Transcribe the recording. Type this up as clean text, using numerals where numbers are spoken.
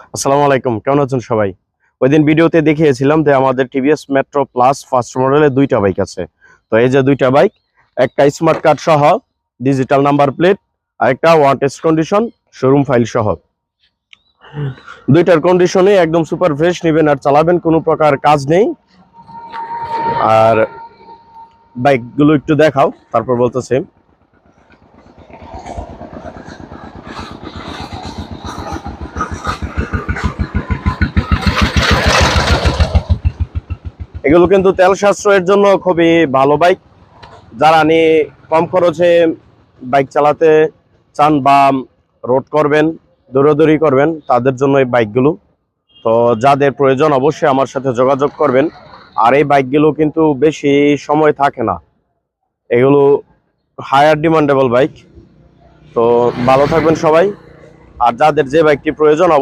আসসালামু আলাইকুম, কেমন আছেন সবাই? ওইদিন ভিডিওতে দেখিয়েছিলাম যে আমাদের টিভিএস মেট্রো প্লাস ফার্স্ট মডেলের দুইটা বাইক আছে। তো এই যে দুইটা বাইক, একটা স্মার্ট কার্ড সহ ডিজিটাল নাম্বার প্লেট, আর একটা one test condition showroom file সহ। দুইটার কন্ডিশনে একদম সুপার ফ্রেশ নেবেন আর চালাবেন, কোনো প্রকার কাজ নেই। আর বাইকগুলো একটু দেখাও, তারপর বলতেছে। এগুলো কিন্তু তেল সাশ্রয়ের জন্য খুবই ভালো বাইক। যারা নিয়ে কম খরচে বাইক চালাতে চান বা রোড করবেন, দৌড়াদৌড়ি করবেন, তাদের জন্য এই বাইকগুলো। তো যাদের প্রয়োজন অবশ্যই আমার সাথে যোগাযোগ করবেন। আর এই বাইকগুলো কিন্তু বেশি সময় থাকে না, এগুলো হায়ার ডিমান্ডেবল বাইক। তো ভালো থাকবেন সবাই। আর যাদের যে বাইকটি প্রয়োজন অবশ্যই